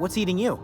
What's eating you?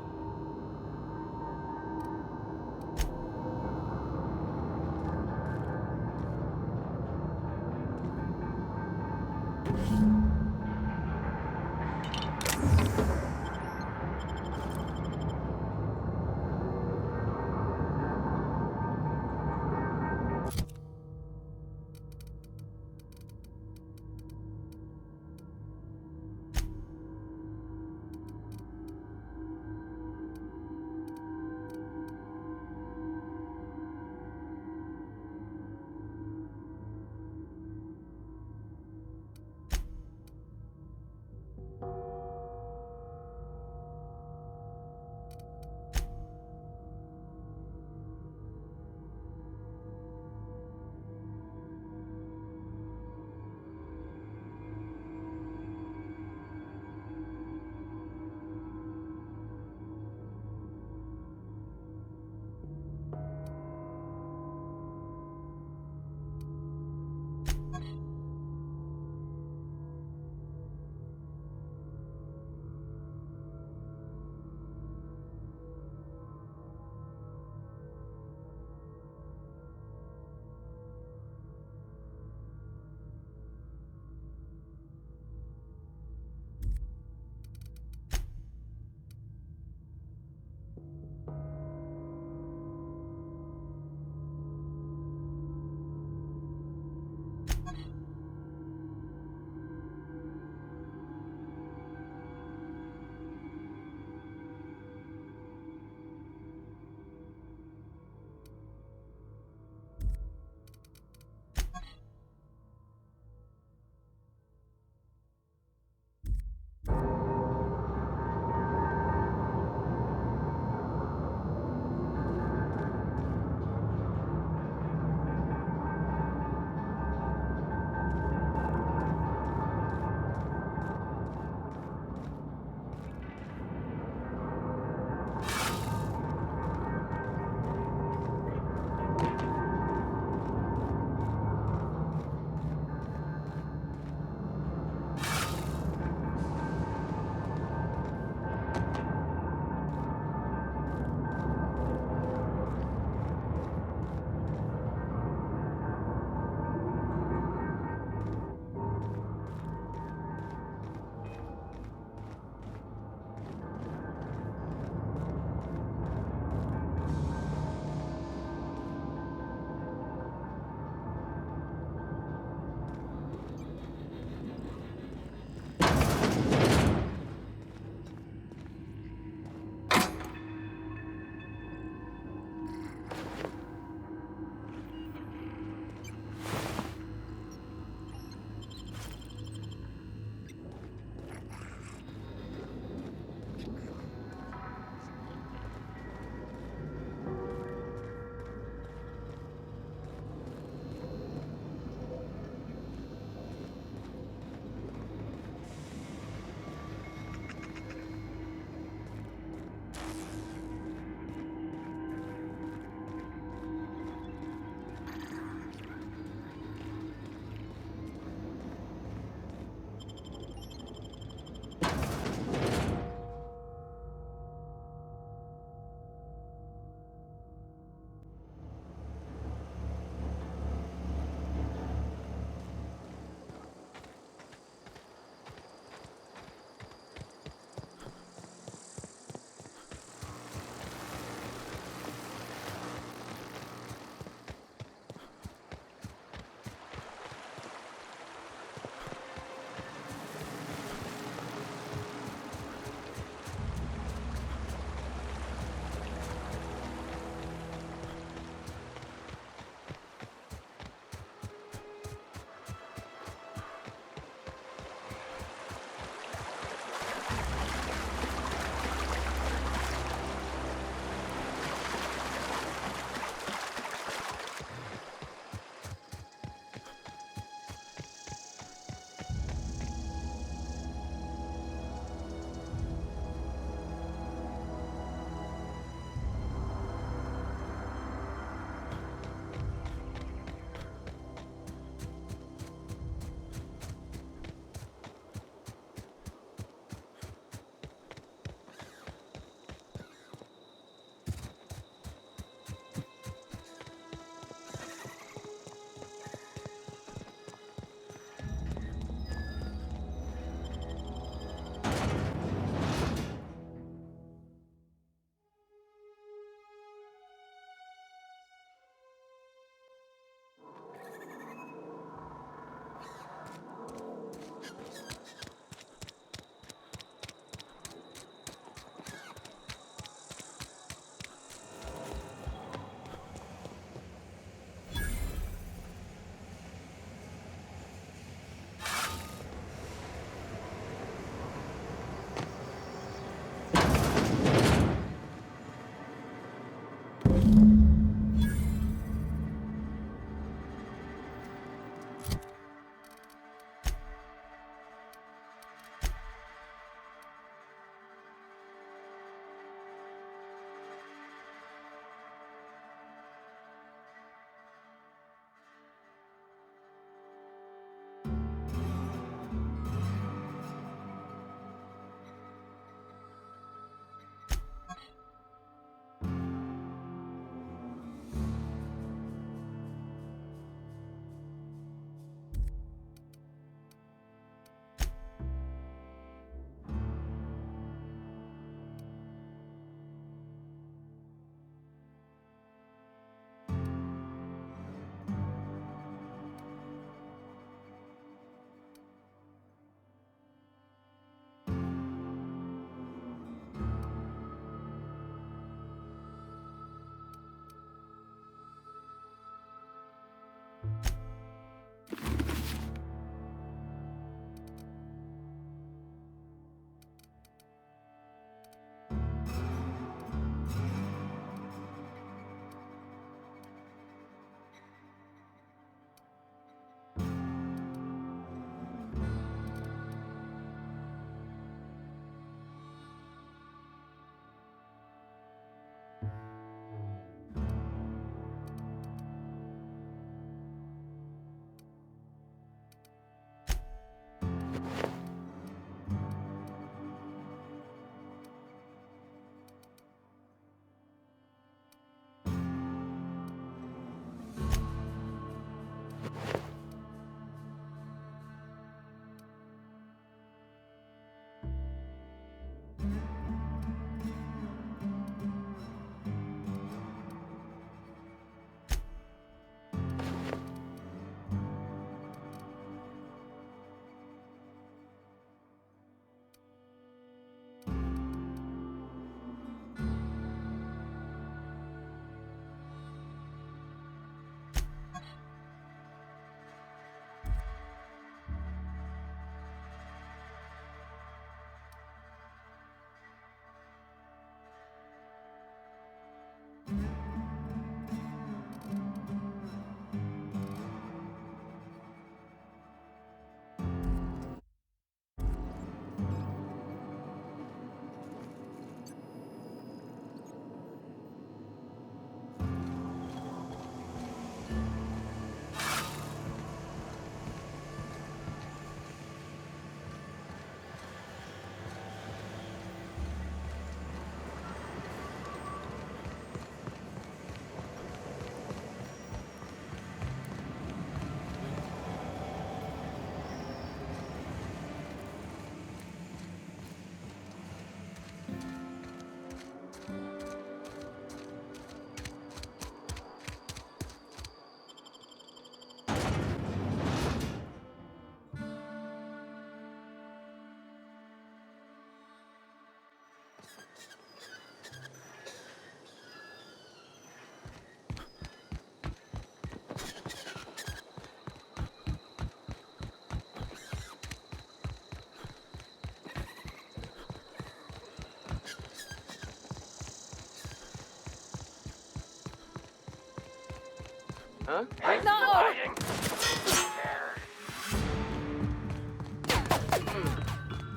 Huh? No!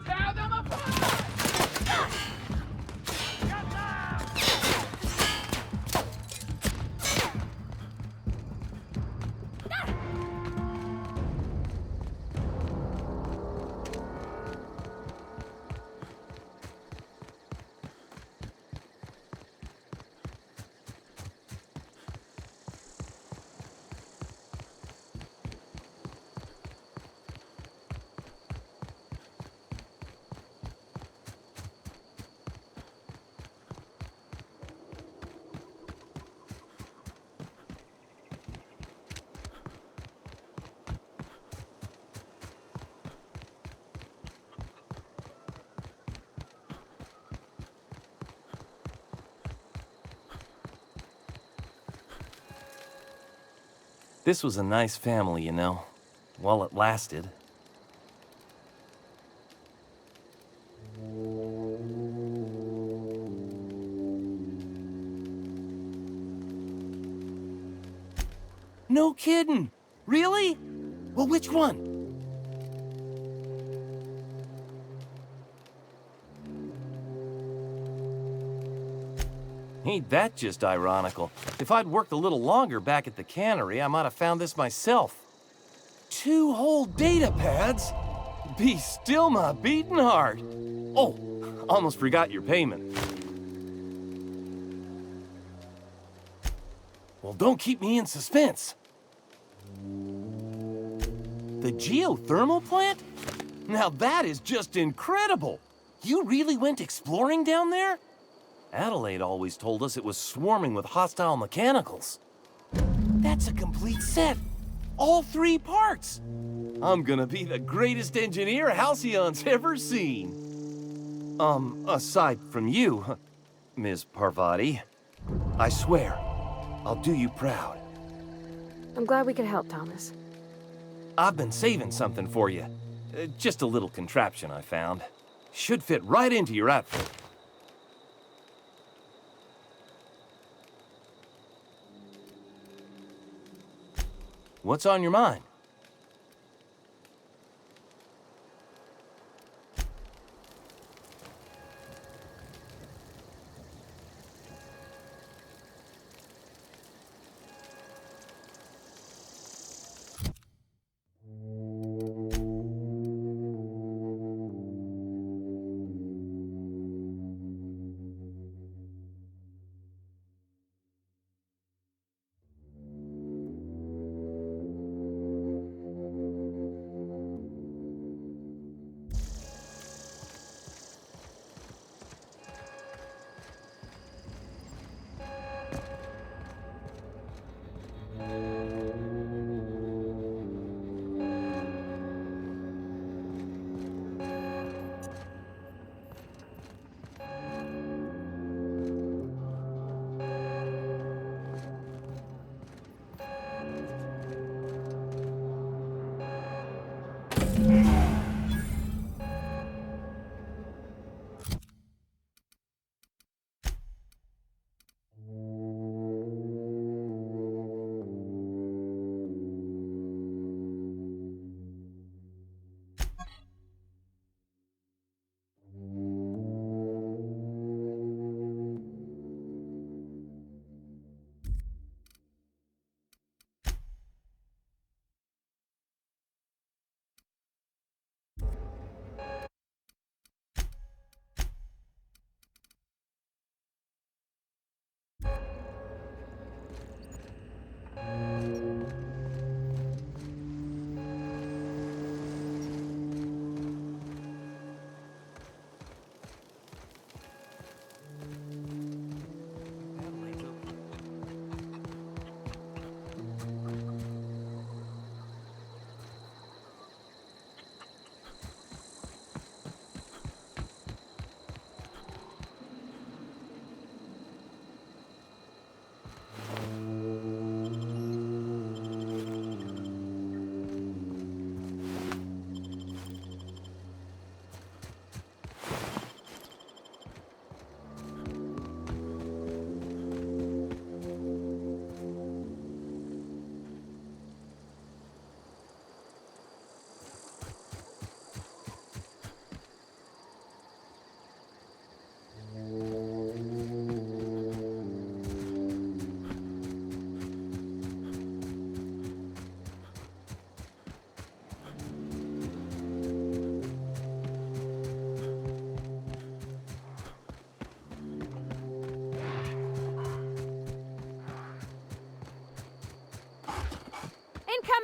Tear them apart! Get down! This was a nice family, you know, while it lasted. No kidding! Really? Well, which one? Ain't that just ironical? If I'd worked a little longer back at the cannery, I might have found this myself. 2 whole data pads? Be still my beating heart. Oh, almost forgot your payment. Well, don't keep me in suspense. The geothermal plant? Now that is just incredible! You really went exploring down there? Adelaide always told us it was swarming with hostile mechanicals. That's a complete set. All 3 parts. I'm gonna be the greatest engineer Halcyon's ever seen. Aside from you, Ms. Parvati. I swear, I'll do you proud. I'm glad we could help, Thomas. I've been saving something for you. Just a little contraption I found. Should fit right into your outfit. What's on your mind?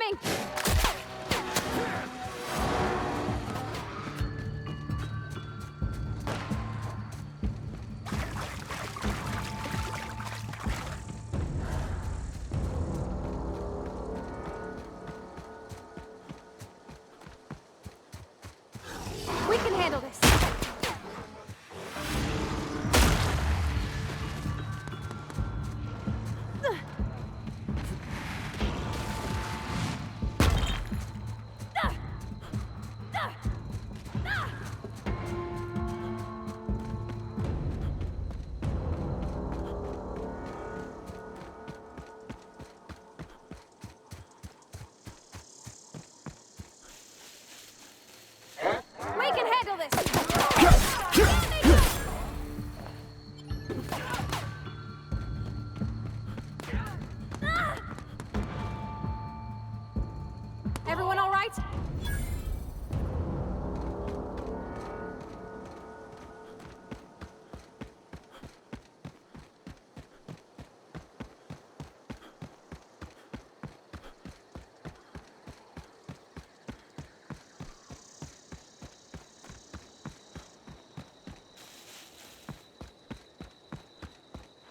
coming! We can handle this. We can handle this. Everyone all right?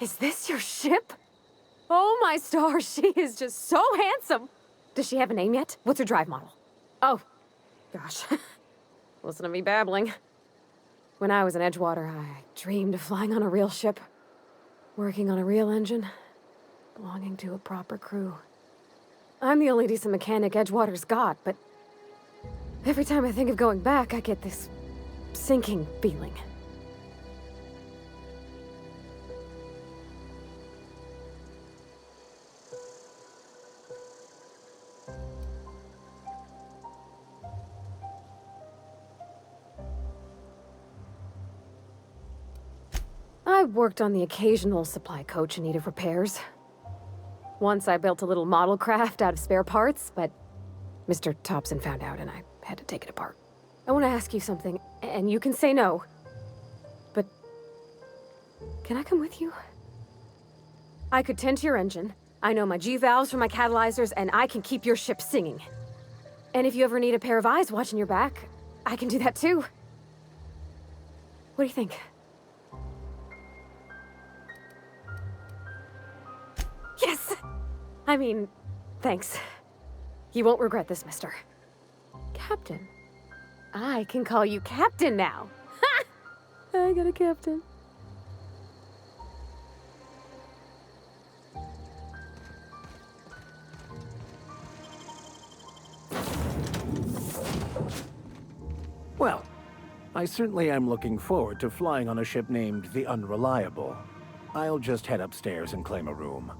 Is this your ship? Oh my stars, she is just so handsome. Does she have a name yet? What's her drive model? Oh, gosh. Listen to me babbling. When I was in Edgewater, I dreamed of flying on a real ship, working on a real engine, belonging to a proper crew. I'm the only decent mechanic Edgewater's got, but every time I think of going back, I get this sinking feeling. I've worked on the occasional supply coach in need of repairs. Once I built a little model craft out of spare parts, but Mr. Thompson found out and I had to take it apart. I want to ask you something, and you can say no, but can I come with you? I could tend to your engine, I know my G-valves from my catalyzers, and I can keep your ship singing. And if you ever need a pair of eyes watching your back, I can do that too. What do you think? Yes! I mean, thanks. You won't regret this, mister. Captain. I can call you Captain now. Ha! I got a captain. Well, I certainly am looking forward to flying on a ship named the Unreliable. I'll just head upstairs and claim a room.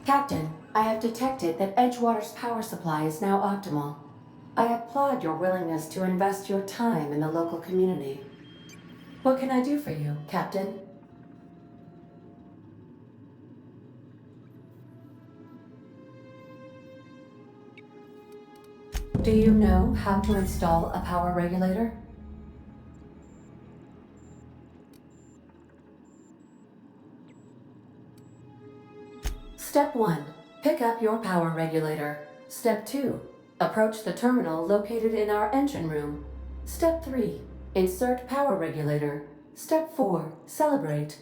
Captain, I have detected that Edgewater's power supply is now optimal. I applaud your willingness to invest your time in the local community. What can I do for you, Captain? Do you know how to install a power regulator? Step 1. Pick up your power regulator. Step 2. Approach the terminal located in our engine room. Step 3. Insert power regulator. Step 4. Celebrate.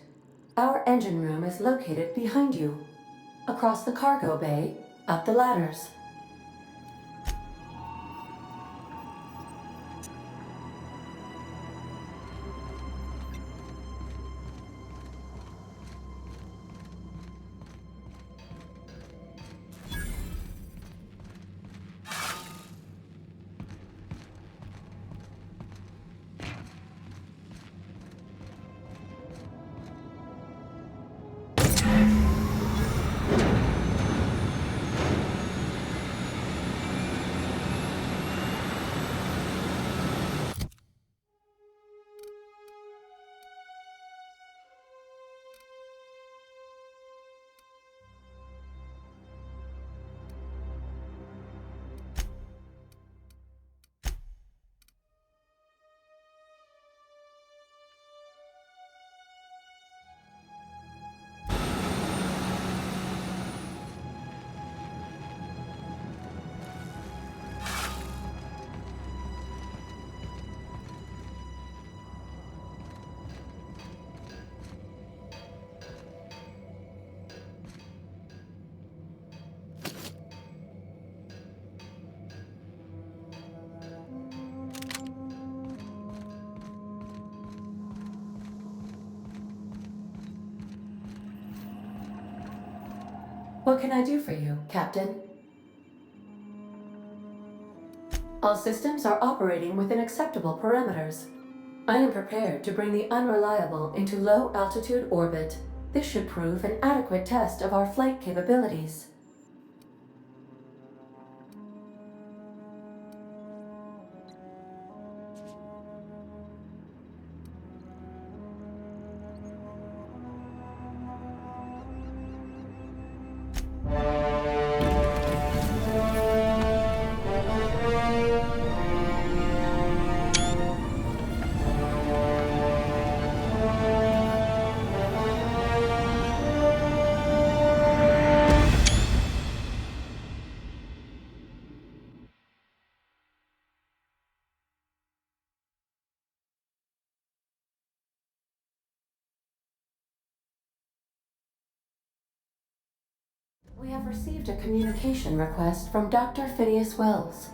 Our engine room is located behind you. Across the cargo bay, up the ladders. What can I do for you, Captain? All systems are operating within acceptable parameters. I am prepared to bring the Unreliable into low-altitude orbit. This should prove an adequate test of our flight capabilities. We have received a communication request from Dr. Phineas Wells.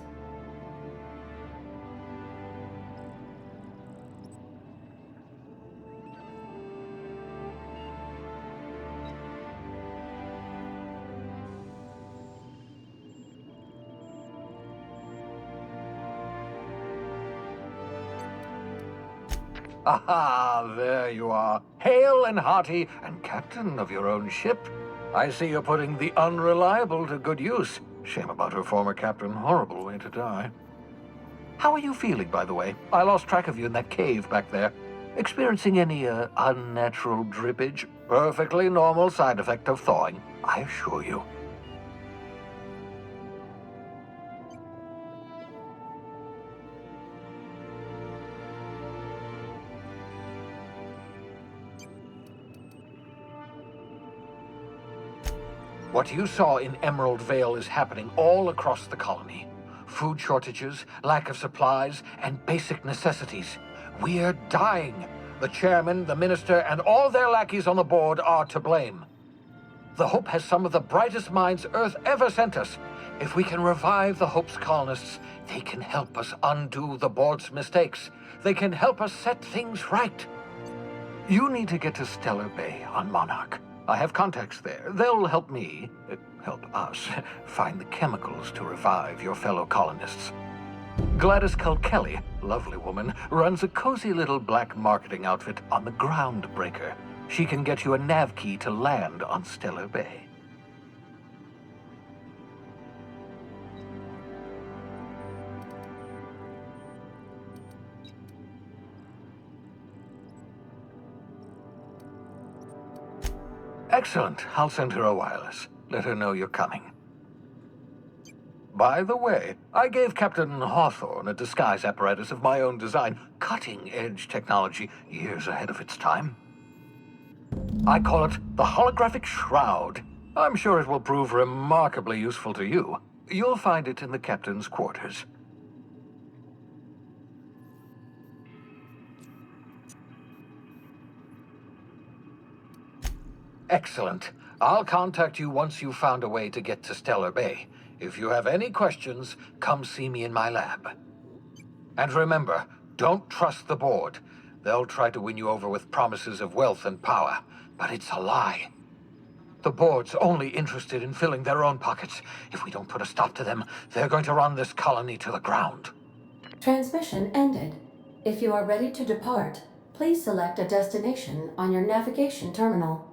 Aha, there you are. Hale and hearty, and captain of your own ship. I see you're putting the Unreliable to good use. Shame about her former captain. Horrible way to die. How are you feeling, by the way? I lost track of you in that cave back there. Experiencing any, unnatural drippage? Perfectly normal side effect of thawing, I assure you. What you saw in Emerald Vale is happening all across the colony. Food shortages, lack of supplies, and basic necessities. We're dying. The chairman, the minister, and all their lackeys on the board are to blame. The Hope has some of the brightest minds Earth ever sent us. If we can revive the Hope's colonists, they can help us undo the board's mistakes. They can help us set things right. You need to get to Stellar Bay on Monarch. I have contacts there. They'll help me, help us, find the chemicals to revive your fellow colonists. Gladys Kelly, lovely woman, runs a cozy little black marketing outfit on the Groundbreaker. She can get you a nav key to land on Stellar Bay. Excellent. I'll send her a wireless. Let her know you're coming. By the way, I gave Captain Hawthorne a disguise apparatus of my own design. Cutting-edge technology, years ahead of its time. I call it the Holographic Shroud. I'm sure it will prove remarkably useful to you. You'll find it in the captain's quarters. Excellent. I'll contact you once you've found a way to get to Stellar Bay. If you have any questions, come see me in my lab. And remember, don't trust the board. They'll try to win you over with promises of wealth and power, but it's a lie. The board's only interested in filling their own pockets. If we don't put a stop to them, they're going to run this colony to the ground. Transmission ended. If you are ready to depart, please select a destination on your navigation terminal.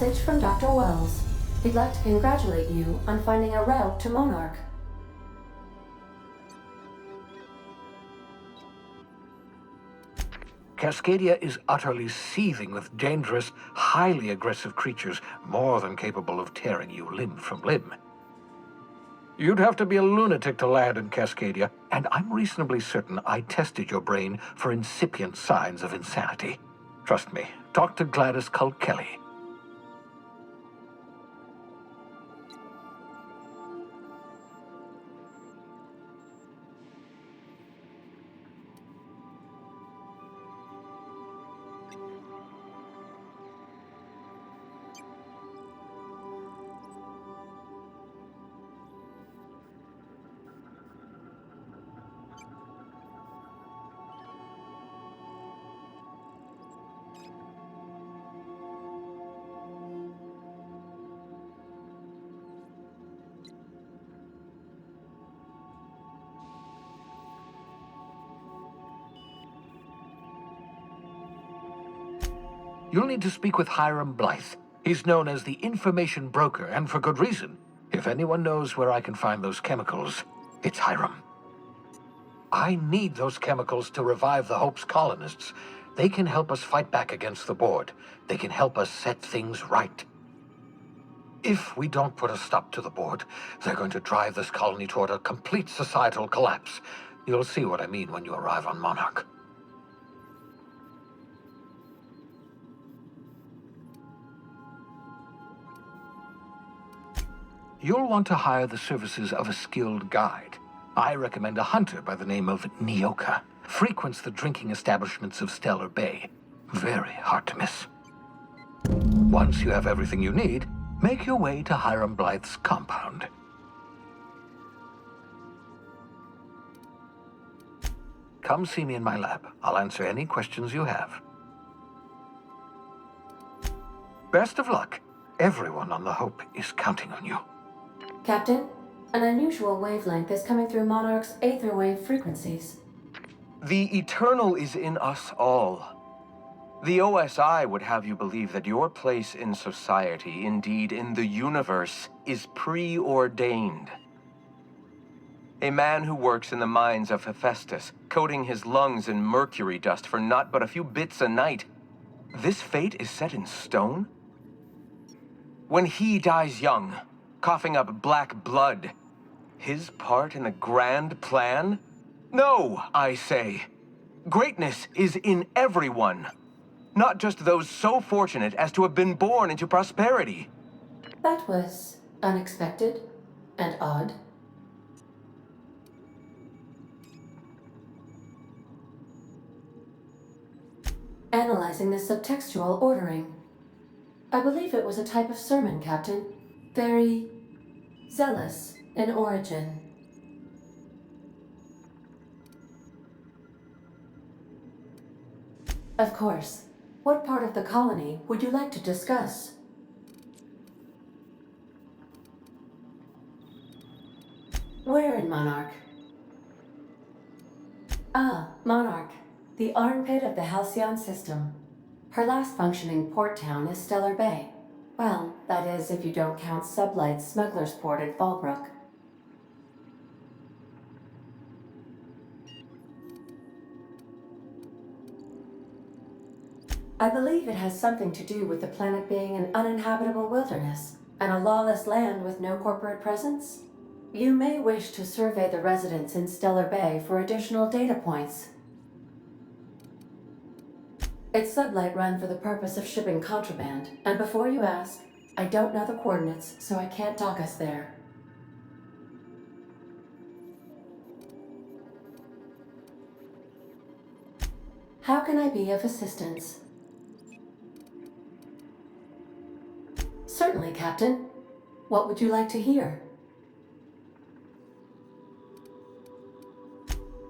Message from Dr. Wells. He'd like to congratulate you on finding a route to Monarch. Cascadia is utterly seething with dangerous, highly aggressive creatures, more than capable of tearing you limb from limb. You'd have to be a lunatic to land in Cascadia, and I'm reasonably certain I tested your brain for incipient signs of insanity. Trust me, talk to Gladys Culkelly. You'll need to speak with Hiram Blythe. He's known as the information broker, and for good reason. If anyone knows where I can find those chemicals, it's Hiram. I need those chemicals to revive the Hope's colonists. They can help us fight back against the Board. They can help us set things right. If we don't put a stop to the Board, they're going to drive this colony toward a complete societal collapse. You'll see what I mean when you arrive on Monarch. You'll want to hire the services of a skilled guide. I recommend a hunter by the name of Nyoka. Frequents the drinking establishments of Stellar Bay. Very hard to miss. Once you have everything you need, make your way to Hiram Blythe's compound. Come see me in my lab. I'll answer any questions you have. Best of luck. Everyone on the Hope is counting on you. Captain, an unusual wavelength is coming through Monarch's aether wave frequencies. The eternal is in us all. The OSI would have you believe that your place in society, indeed in the universe, is preordained. A man who works in the mines of Hephaestus, coating his lungs in mercury dust for not but a few bits a night. This fate is set in stone? When he dies young, coughing up black blood, his part in the grand plan? No, I say. Greatness is in everyone, not just those so fortunate as to have been born into prosperity. That was unexpected and odd. Analyzing the subtextual ordering. I believe it was a type of sermon, Captain. Very zealous in origin. Of course. What part of the colony would you like to discuss? Where in Monarch? Ah, Monarch. The armpit of the Halcyon system. Her last functioning port town is Stellar Bay. Well, that is if you don't count Sublight's smuggler's port at Fallbrook. I believe it has something to do with the planet being an uninhabitable wilderness and a lawless land with no corporate presence. You may wish to survey the residents in Stellar Bay for additional data points. It's Sublight run for the purpose of shipping contraband, and before you ask, I don't know the coordinates, so I can't dock us there. How can I be of assistance? Certainly, Captain. What would you like to hear?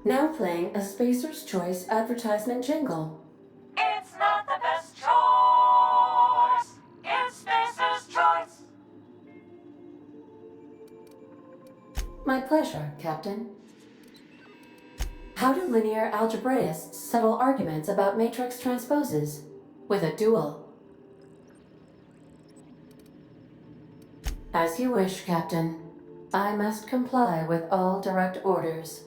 Now playing a Spacer's Choice advertisement jingle. It's not the best choice. It's Spacer's Choice. My pleasure, Captain. How do linear algebraists settle arguments about matrix transposes? With a duel. As you wish, Captain. I must comply with all direct orders.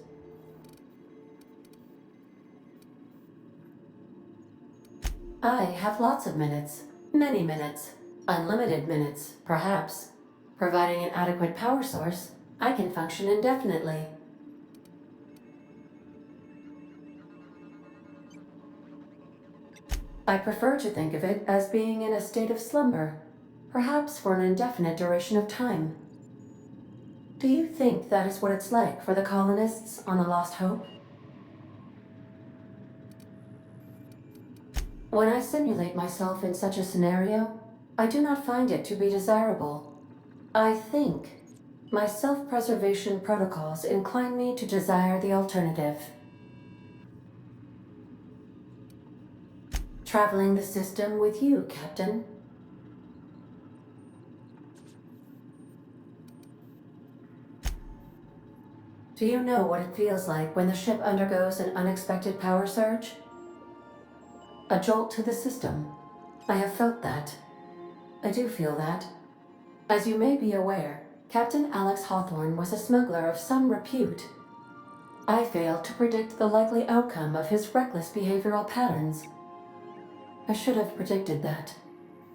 I have lots of minutes. Many minutes. Unlimited minutes, perhaps. Providing an adequate power source, I can function indefinitely. I prefer to think of it as being in a state of slumber, perhaps for an indefinite duration of time. Do you think that is what it's like for the colonists on the Lost Hope? When I simulate myself in such a scenario, I do not find it to be desirable. I think my self-preservation protocols incline me to desire the alternative. Traveling the system with you, Captain. Do you know what it feels like when the ship undergoes an unexpected power surge? A jolt to the system. I have felt that. I do feel that. As you may be aware, Captain Alex Hawthorne was a smuggler of some repute. I failed to predict the likely outcome of his reckless behavioral patterns. I should have predicted that.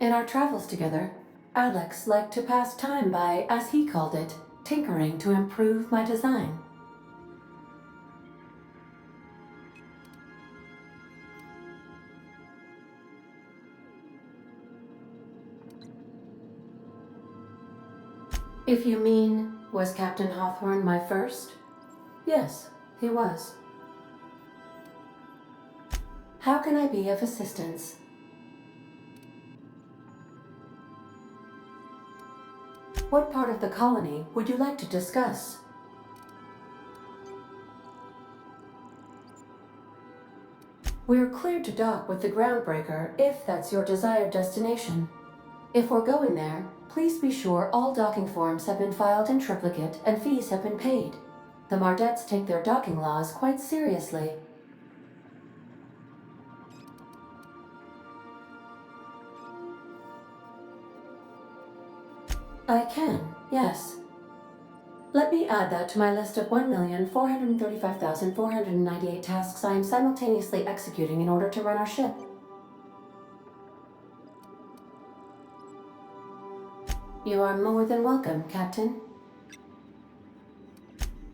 In our travels together, Alex liked to pass time by, as he called it, tinkering to improve my design. If you mean, was Captain Hawthorne my first? Yes, he was. How can I be of assistance? What part of the colony would you like to discuss? We're cleared to dock with the Groundbreaker if that's your desired destination. If we're going there, please be sure all docking forms have been filed in triplicate and fees have been paid. The Mardettes take their docking laws quite seriously. I can, yes. Let me add that to my list of 1,435,498 tasks I am simultaneously executing in order to run our ship. You are more than welcome, Captain.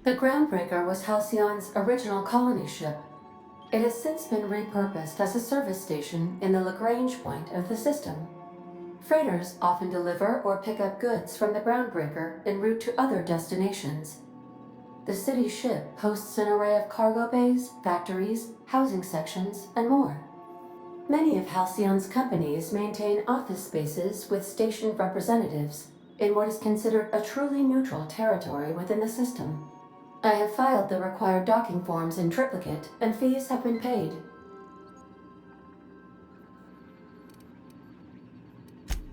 The Groundbreaker was Halcyon's original colony ship. It has since been repurposed as a service station in the Lagrange point of the system. Freighters often deliver or pick up goods from the Groundbreaker en route to other destinations. The city ship hosts an array of cargo bays, factories, housing sections, and more. Many of Halcyon's companies maintain office spaces with stationed representatives in what is considered a truly neutral territory within the system. I have filed the required docking forms in triplicate, and fees have been paid.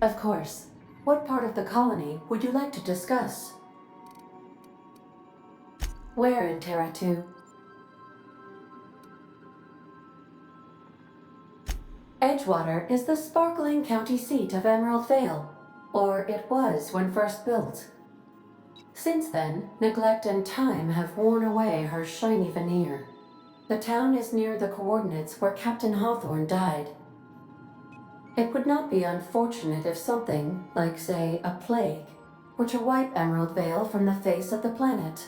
Of course. What part of the colony would you like to discuss? Where in Terra 2? Edgewater is the sparkling county seat of Emerald Vale, or it was when first built. Since then, neglect and time have worn away her shiny veneer. The town is near the coordinates where Captain Hawthorne died. It would not be unfortunate if something, like say, a plague, were to wipe Emerald Vale from the face of the planet.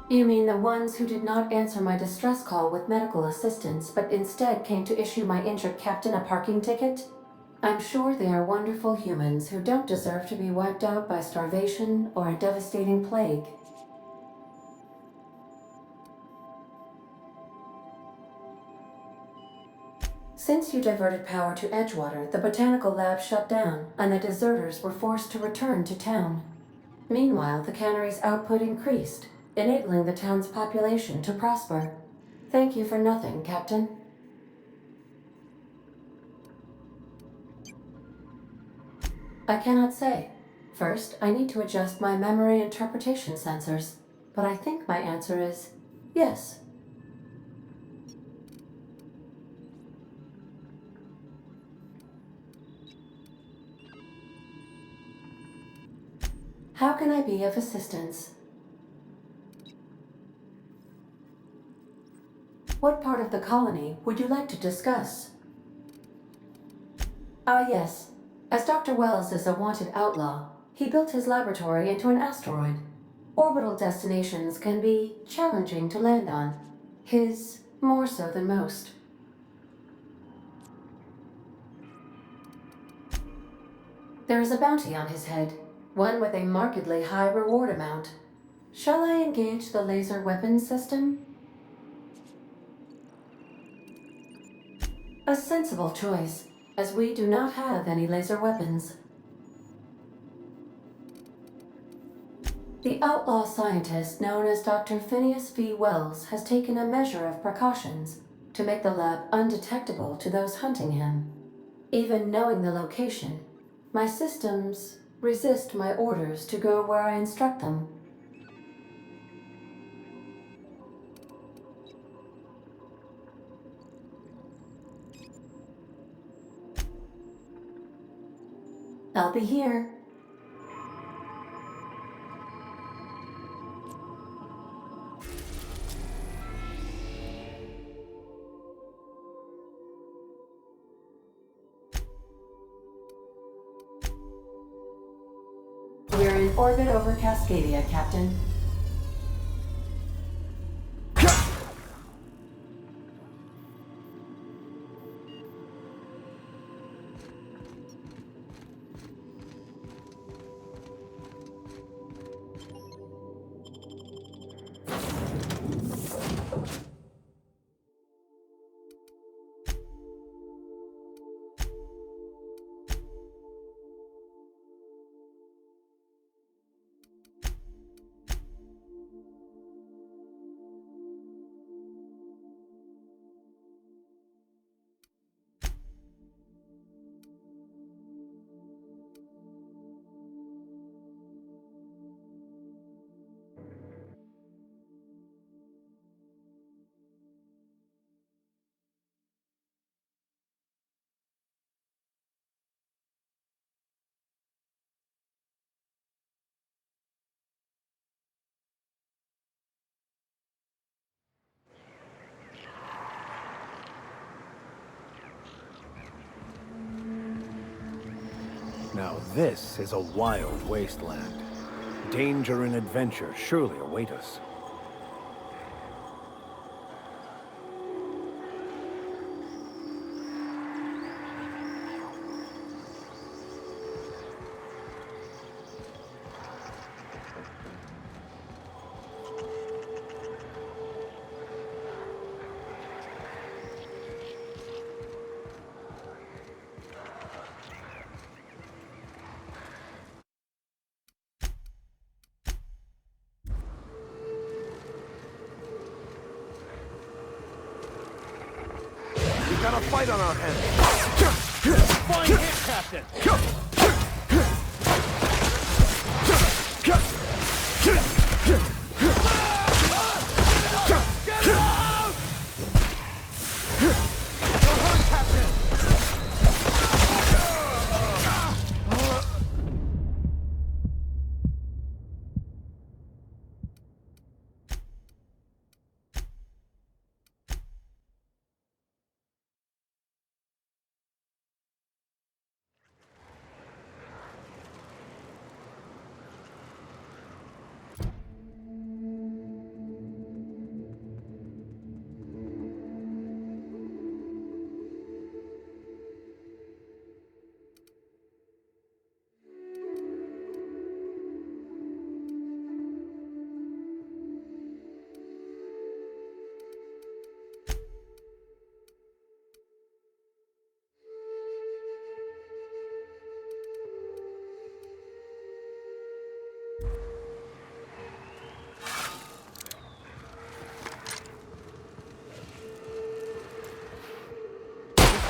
You mean the ones who did not answer my distress call with medical assistance, but instead came to issue my injured captain a parking ticket? I'm sure they are wonderful humans who don't deserve to be wiped out by starvation or a devastating plague. Since you diverted power to Edgewater, the botanical lab shut down, and the deserters were forced to return to town. Meanwhile, the cannery's output increased, enabling the town's population to prosper. Thank you for nothing, Captain. I cannot say. First, I need to adjust my memory interpretation sensors, but I think my answer is yes. How can I be of assistance? What part of the colony would you like to discuss? Ah, yes. As Dr. Wells is a wanted outlaw, he built his laboratory into an asteroid. Orbital destinations can be challenging to land on. His more so than most. There is a bounty on his head, one with a markedly high reward amount. Shall I engage the laser weapons system? A sensible choice, as we do not have any laser weapons. The outlaw scientist known as Dr. Phineas V. Wells has taken a measure of precautions to make the lab undetectable to those hunting him. Even knowing the location, my systems resist my orders to go where I instruct them. I'll be here. We're in orbit over Cascadia, Captain. Now this is a wild wasteland. Danger and adventure surely await us. We've got a fight on our hands. Fine hit, Captain!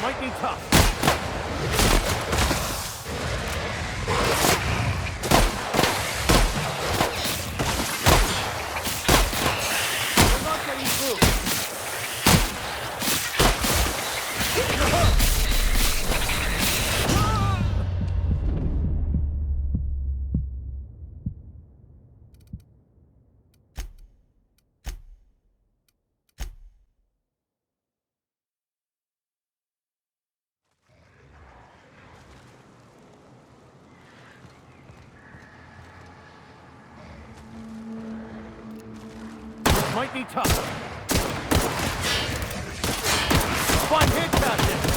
Might be tough. We're not getting through. might be tough. Fine hit, Captain!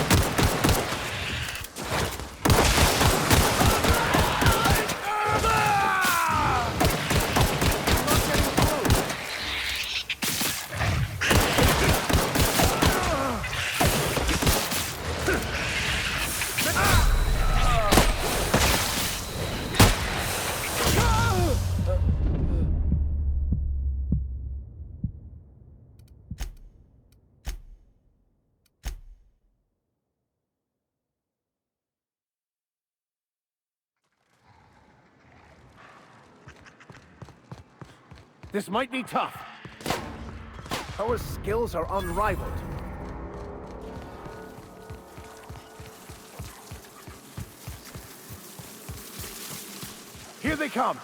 This might be tough. Our skills are unrivaled. Here they come!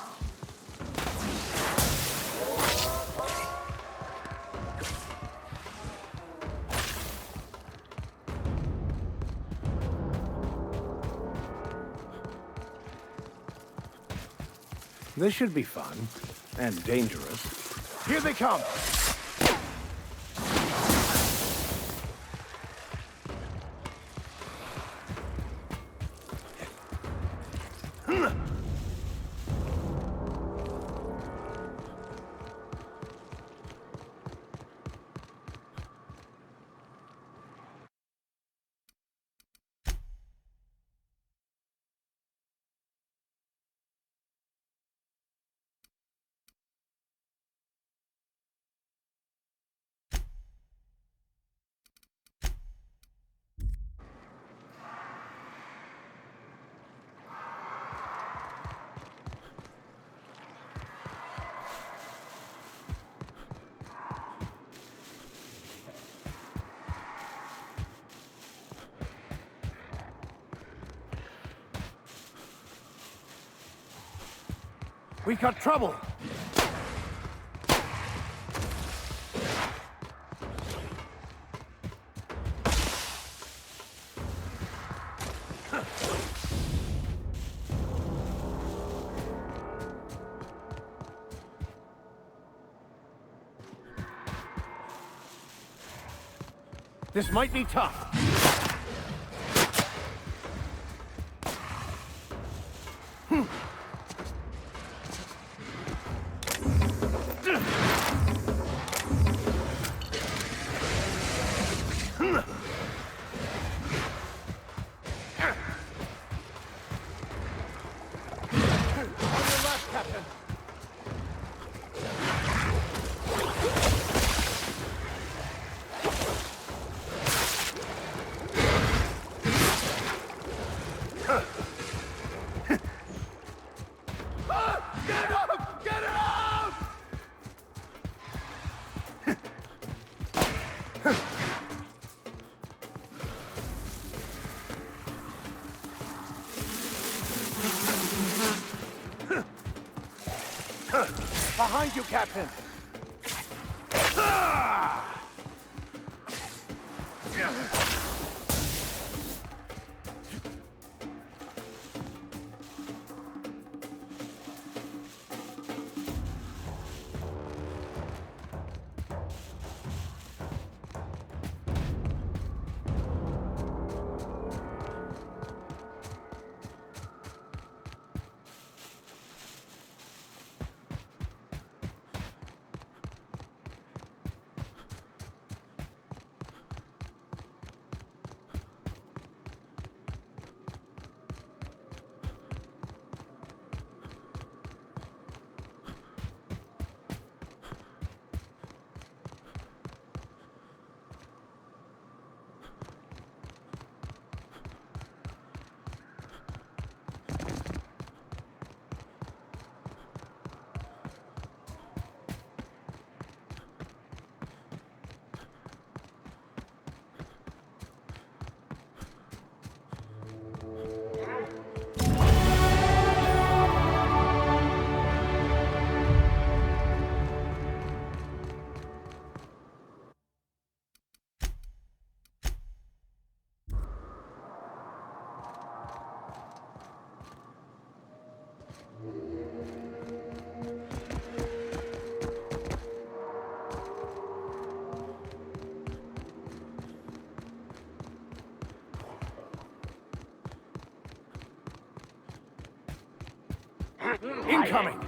This should be fun. And dangerous. Here they come! We got trouble! This might be tough. Behind you, Captain! Incoming!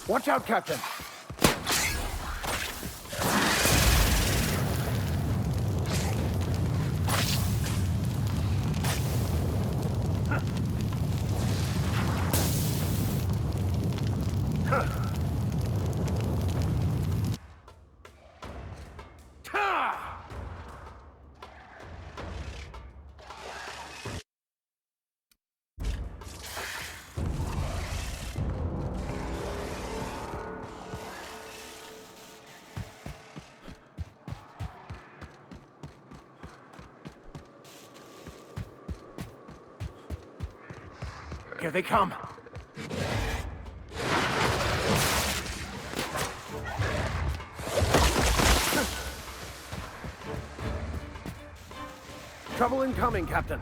Watch out, Captain! Here they come! Trouble incoming, Captain.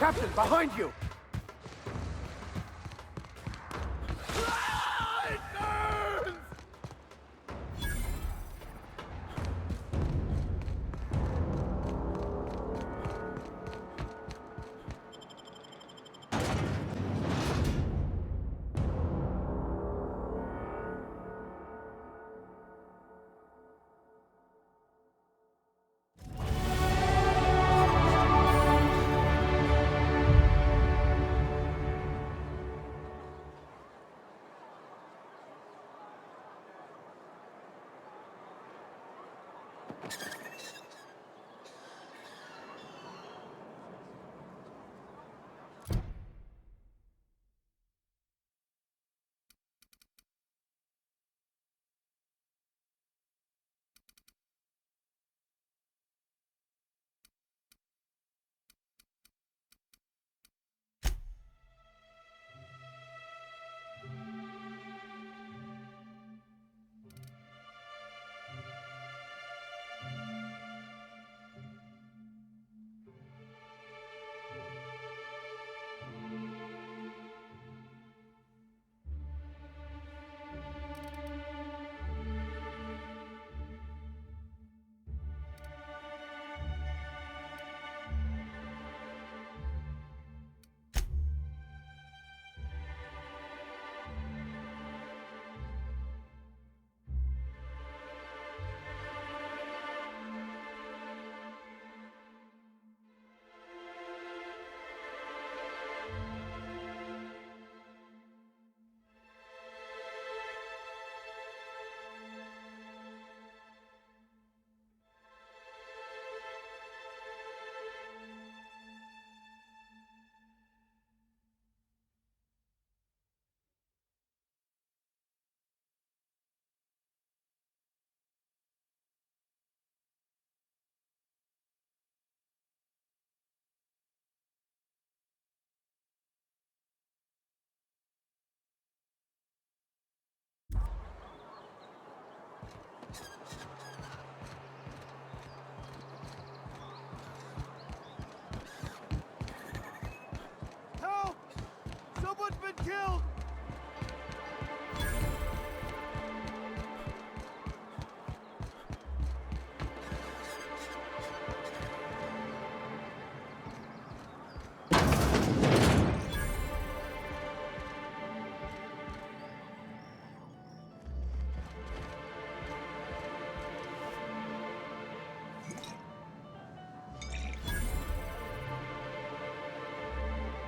Captain, behind you! killed!